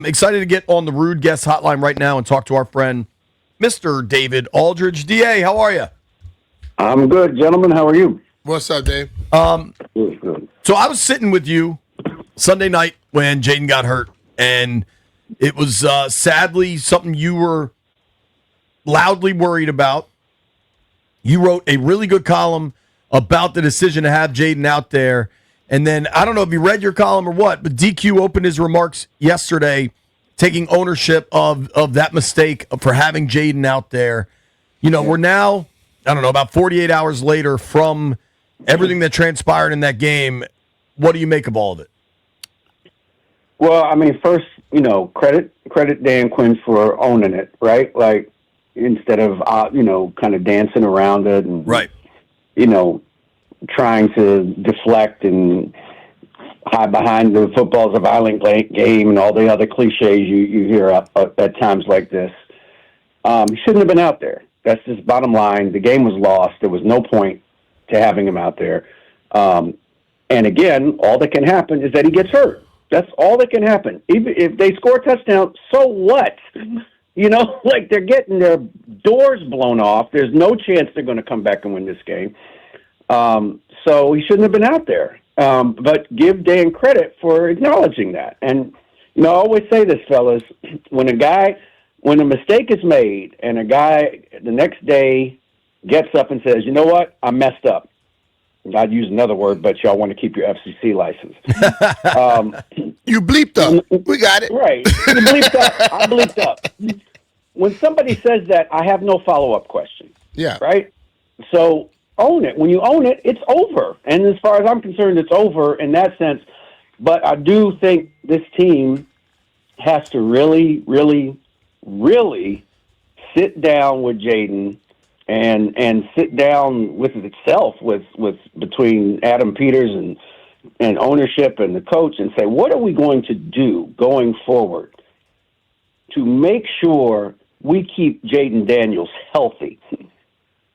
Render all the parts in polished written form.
I'm excited to get on the Rude Guest Hotline right now and talk to our friend, Mr. David Aldridge. DA, how are you? I'm good, gentlemen. How are you? What's up, Dave? Good. So I was sitting with you Sunday night when Jayden got hurt, and it was sadly something you were loudly worried about. You wrote a really good column about the decision to have Jayden out there. And then, I don't know if you read your column or what, but DQ opened his remarks yesterday taking ownership of that mistake for having Jayden out there. We're now, I don't know, about 48 hours later from everything that transpired in that game. What do you make of all of it? Well, I mean, first, credit Dan Quinn for owning it, right? Like, instead of, kind of dancing around it and, right, trying to deflect and hide behind the football's a violent game and all the other cliches you hear at times like this. He shouldn't have been out there. That's just bottom line. The game was lost. There was no point to having him out there. And again, all that can happen is that he gets hurt. That's all that can happen. Even if they score a touchdown, so what? Like they're getting their doors blown off. There's no chance they're going to come back and win this game. So he shouldn't have been out there. But give Dan credit for acknowledging that. And, I always say this, fellas, when a mistake is made and a guy the next day gets up and says, you know what, I messed up. I'd use another word, but y'all want to keep your FCC license. You bleeped up. We got it. Right. You bleeped up. I bleeped up. When somebody says that, I have no follow-up question. Yeah. Right? So own it. When you own it, it's over. And as far as I'm concerned, it's over in that sense. But I do think this team has to really, really, really sit down with Jayden and sit down with itself, with between Adam Peters and ownership and the coach, and say, what are we going to do going forward to make sure we keep Jayden Daniels healthy?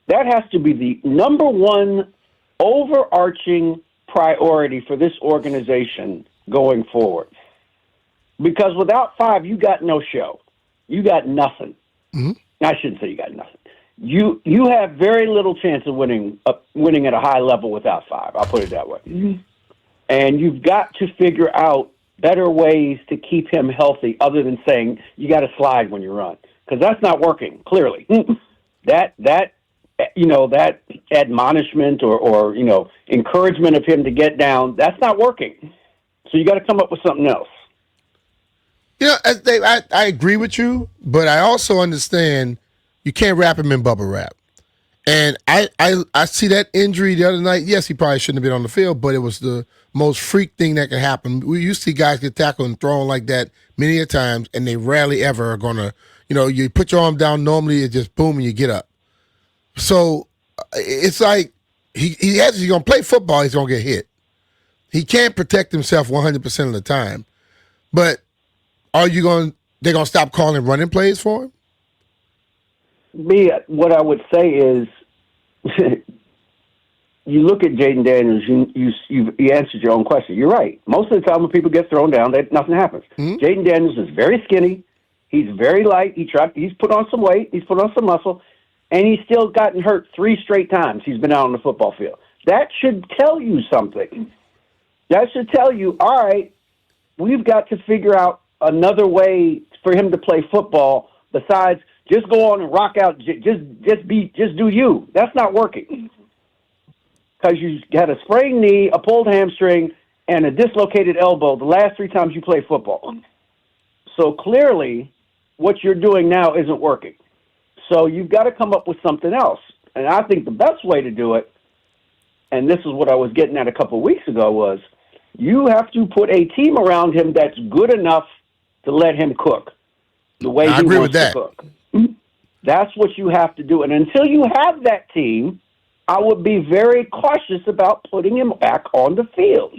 That has to be the number one overarching priority for this organization going forward. Because without five, you got no show. You got nothing. Mm-hmm. I shouldn't say you got nothing. You have very little chance of winning at a high level without five. I'll put it that way. Mm-hmm. And you've got to figure out better ways to keep him healthy other than saying you got to slide when you run, because that's not working, clearly. that admonishment or encouragement of him to get down, that's not working. So you got to come up with something else. Dave, I agree with you, but I also understand you can't wrap him in bubble wrap. And I see that injury the other night. Yes, he probably shouldn't have been on the field, but it was the most freak thing that could happen. We used to see guys get tackled and thrown like that many a times, and they rarely ever are going to, you put your arm down, normally it just boom and you get up. So it's like he's going to play football, he's going to get hit. He can't protect himself 100% of the time. But they're going to stop calling running plays for him? What I would say is, you look at Jayden Daniels. You answered your own question. You're right. Most of the time when people get thrown down, nothing happens. Mm-hmm. Jayden Daniels is very skinny. He's very light. He's put on some weight. He's put on some muscle, and he's still gotten hurt 3 straight times. He's been out on the football field. That should tell you something. That should tell you, all right, we've got to figure out another way for him to play football besides just go on and rock out, just do you. That's not working. Because you had a sprained knee, a pulled hamstring, and a dislocated elbow the last 3 times you played football. So clearly, what you're doing now isn't working. So you've got to come up with something else. And I think the best way to do it, and this is what I was getting at a couple of weeks ago, was you have to put a team around him that's good enough to let him cook the way he wants to cook. That's what you have to do. And until you have that team, I would be very cautious about putting him back on the field.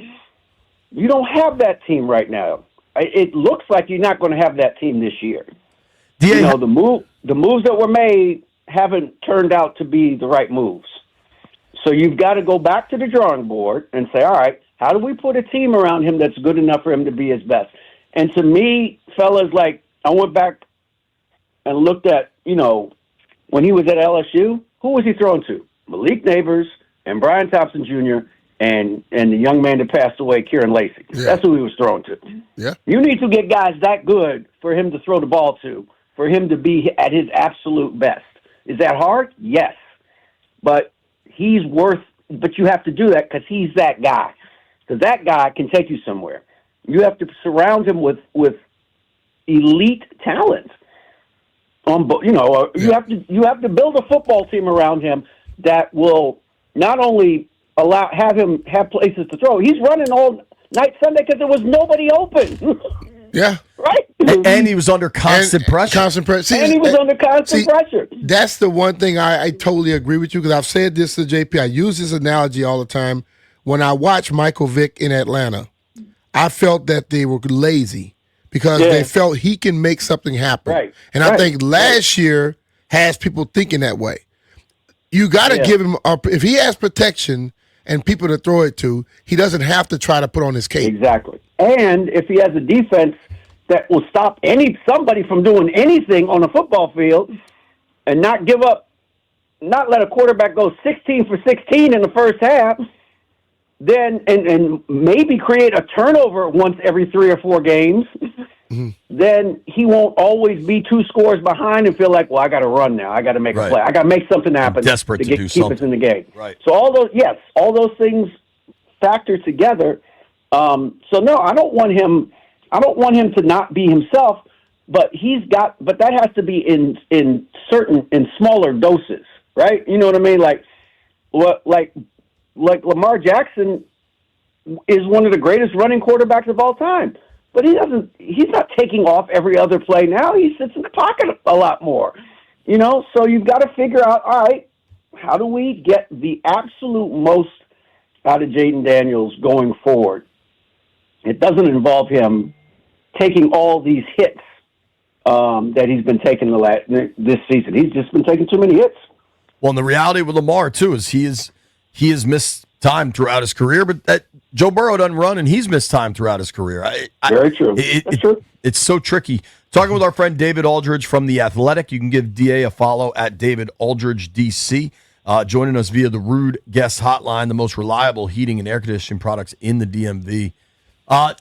You don't have that team right now. It looks like you're not going to have that team this year. The moves that were made haven't turned out to be the right moves. So you've got to go back to the drawing board and say, all right, how do we put a team around him that's good enough for him to be his best? And to me, fellas, like, I went back and looked at, when he was at LSU, who was he throwing to? Malik Neighbors and Brian Thompson Jr. and the young man that passed away, Kieran Lacey. Yeah. That's who he was throwing to. Yeah. You need to get guys that good for him to throw the ball to, for him to be at his absolute best. Is that hard? Yes. But but you have to do that because he's that guy. Because that guy can take you somewhere. You have to surround him with elite talent. You have to build a football team around him that will not only have him have places to throw. He's running all night Sunday because there was nobody open. Yeah. Right? And he was under constant pressure. And he was under constant pressure. That's the one thing I totally agree with you, because I've said this to JP. I use this analogy all the time. When I watched Michael Vick in Atlanta, I felt that they were lazy because they felt he can make something happen. Right. And I think last year has people thinking that way. You got to give him if he has protection and people to throw it to, he doesn't have to try to put on his cape. Exactly. And if he has a defense that will stop somebody from doing anything on a football field and not let a quarterback go 16 for 16 in the first half, then and maybe create a turnover once every 3 or 4 games, then he won't always be 2 scores behind and feel like, well, I got to run now. I got to make a play. I got to make something happen. Desperate to keep us in the game. Right. So all those things factor together. So no, I don't want him to not be himself, but that has to be in smaller doses, right? You know what I mean? Like Lamar Jackson is one of the greatest running quarterbacks of all time, but he's not taking off every other play now. He sits in the pocket a lot more, so you've got to figure out, all right, how do we get the absolute most out of Jayden Daniels going forward? It doesn't involve him taking all these hits that he's been taking this season. He's just been taking too many hits. Well, and the reality with Lamar, too, is he has missed time throughout his career, but Joe Burrow doesn't run, and he's missed time throughout his career. Very true. That's true. It's so tricky. Talking with our friend David Aldridge from The Athletic. You can give DA a follow at David Aldridge DC. Joining us via the Rude Guest Hotline, the most reliable heating and air conditioning products in the DMV.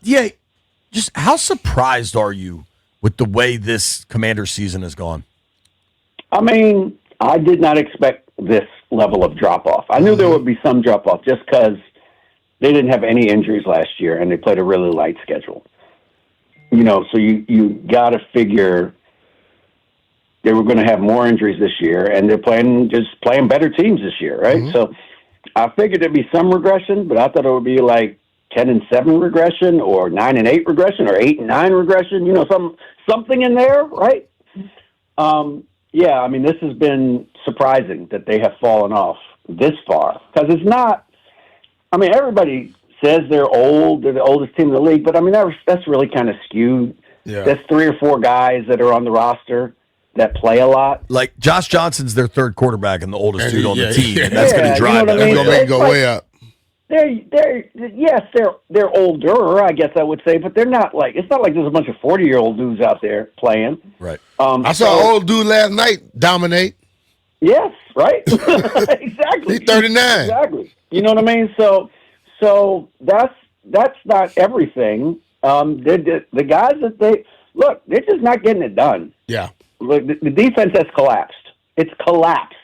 DA, just how surprised are you with the way this Commander season has gone? I mean, I did not expect this level of drop-off. I knew there would be some drop-off just because they didn't have any injuries last year and they played a really light schedule. So you got to figure they were going to have more injuries this year, and they're playing better teams this year, right? Mm-hmm. So I figured there'd be some regression, but I thought it would be like 10-7 regression, or 9-8 regression, or 8-9 regression. Something in there, right? Yeah, I mean, this has been surprising that they have fallen off this far, because it's not. I mean, everybody says they're old; they're the oldest team in the league, but I mean that's really kind of skewed. Yeah. There's 3 or 4 guys that are on the roster that play a lot. Like Josh Johnson's their 3rd quarterback and the oldest dude on the team. And that's going to drive that. That's going to make it go way up. They're older, I guess I would say, but they're not it's not like there's a bunch of 40-year-old dudes out there playing. Right. I saw an old dude last night dominate. Yes, right. Exactly. He's 39. Exactly. You know what I mean? So that's not everything. The guys that they're just not getting it done. Yeah. Look, the defense has collapsed. It's collapsed.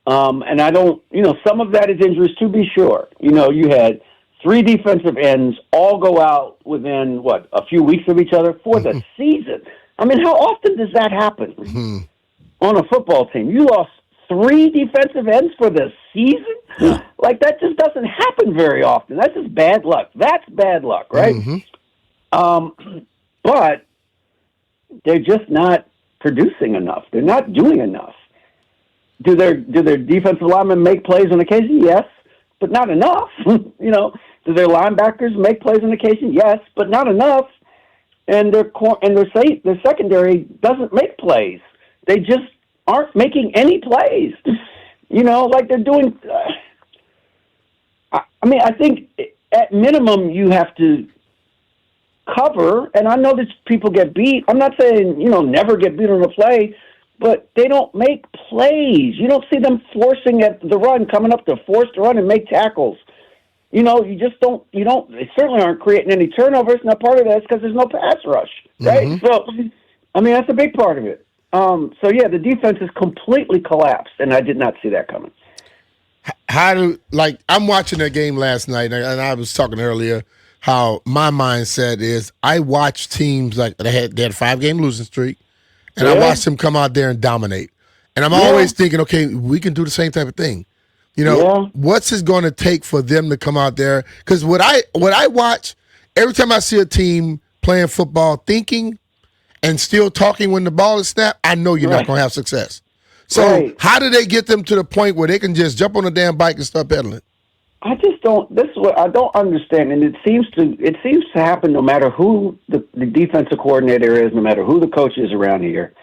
And I don't, some of that is injuries, to be sure. You had 3 defensive ends all go out within, a few weeks of each other for the season. I mean, how often does that happen on a football team? You lost 3 defensive ends for the season? Yeah. That just doesn't happen very often. That's just bad luck. That's bad luck, right? Mm-hmm. But they're just not producing enough. They're not doing enough. Do their defensive linemen make plays on occasion? Yes, but not enough. Do their linebackers make plays on occasion? Yes, but not enough. And their secondary doesn't make plays. They just aren't making any plays. They're doing. I think at minimum you have to cover, and I know that people get beat. I'm not saying, never get beat on a play, but they don't make plays. You don't see them forcing at the run, coming up to force the run and make tackles. You just don't, they certainly aren't creating any turnovers. Now, part of that is because there's no pass rush, right? Mm-hmm. So, that's a big part of it. The defense has completely collapsed, and I did not see that coming. I'm watching that game last night, and I was talking earlier how my mindset is I watch teams like they had a 5-game losing streak, and I watched them come out there and dominate. And I'm always thinking, okay, we can do the same type of thing. What's it going to take for them to come out there? Because what I watch, every time I see a team playing football, thinking and still talking when the ball is snapped, I know you're not going to have success. So how do they get them to the point where they can just jump on a damn bike and start pedaling? I just don't. This is what I don't understand, and it seems to happen no matter who the defensive coordinator is, no matter who the coach is around here.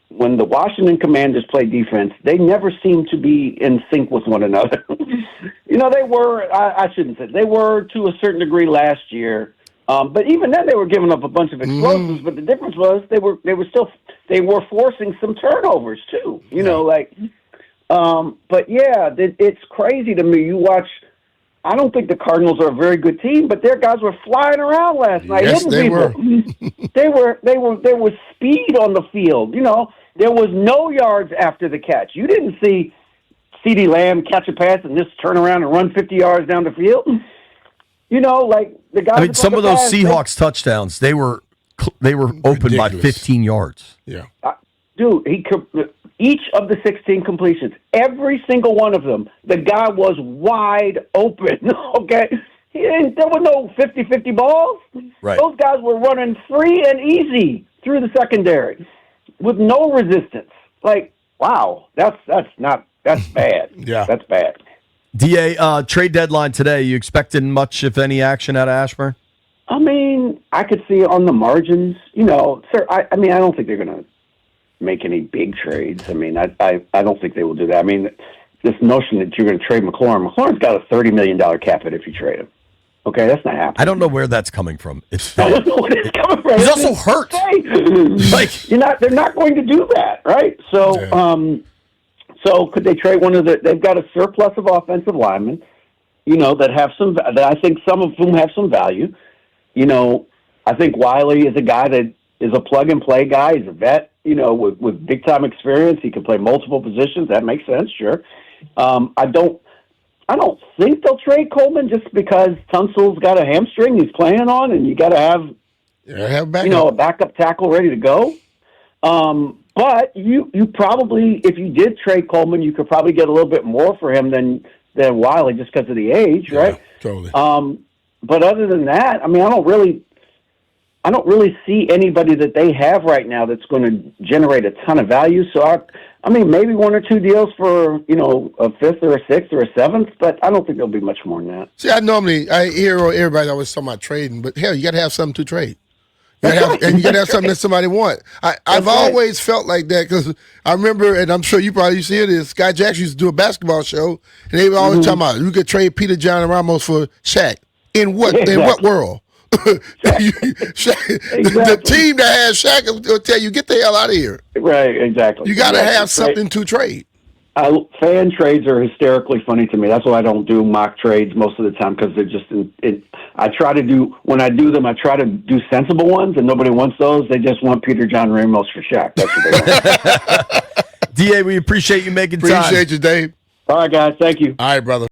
When the Washington Commanders play defense, they never seem to be in sync with one another. They were. I shouldn't say they were to a certain degree last year, but even then they were giving up a bunch of explosives. But the difference was they were forcing some turnovers too. It's crazy to me. You watch. I don't think the Cardinals are a very good team, but their guys were flying around last night. Yes, they were. There was speed on the field. There was no yards after the catch. You didn't see CeeDee Lamb catch a pass and just turn around and run 50 yards down the field. The guys. Some of those Seahawks touchdowns, they were open by 15 yards. Yeah, dude, each of the 16 completions, every single one of them, the guy was wide open. Okay, there were no 50-50 balls. Right. Those guys were running free and easy through the secondary with no resistance. Wow, that's bad. Yeah, that's bad. DA, trade deadline today. You expecting much, if any, action out of Ashburn? I could see on the margins. Sir. I don't think they're going to make any big trades. I don't think they will do that. This notion that you're going to trade McLaurin's got a $30 million cap hit if you trade him. Okay, that's not happening. I don't know where that's coming from. I don't know where it's coming from. He's also hurt. They're not going to do that, right? So, so could they trade one of they've got a surplus of offensive linemen, that have that I think some of whom have some value. I think Wiley is a guy that is a plug-and-play guy. He's a vet, with big-time experience. He can play multiple positions. That makes sense, sure. I don't think they'll trade Coleman just because Tunsil's got a hamstring he's playing on, and you got to have a backup tackle ready to go. But you probably, if you did trade Coleman, you could probably get a little bit more for him than Wiley just because of the age, right? Totally. But other than that, I don't really see anybody that they have right now that's going to generate a ton of value. So maybe one or two deals for a fifth or a sixth or a seventh, but I don't think there'll be much more than that. See, I hear everybody always talking about trading, but hell, you got to have something to trade. And you got to have something that somebody wants. I've always felt like that because I remember, and I'm sure you probably used to hear this, Scott Jackson used to do a basketball show, and they were always talking about you could trade Peter, John, and Ramos for Shaq. In what world? The team that has Shaq will tell you, get the hell out of here. Right, exactly. You got to have something to trade. Fan trades are hysterically funny to me. That's why I don't do mock trades most of the time because they're just when I do them, I try to do sensible ones, and nobody wants those. They just want Peter, John, Ramos for Shaq. That's what they want. DA, we appreciate you making time. Appreciate you, Dave. All right, guys. Thank you. All right, brother.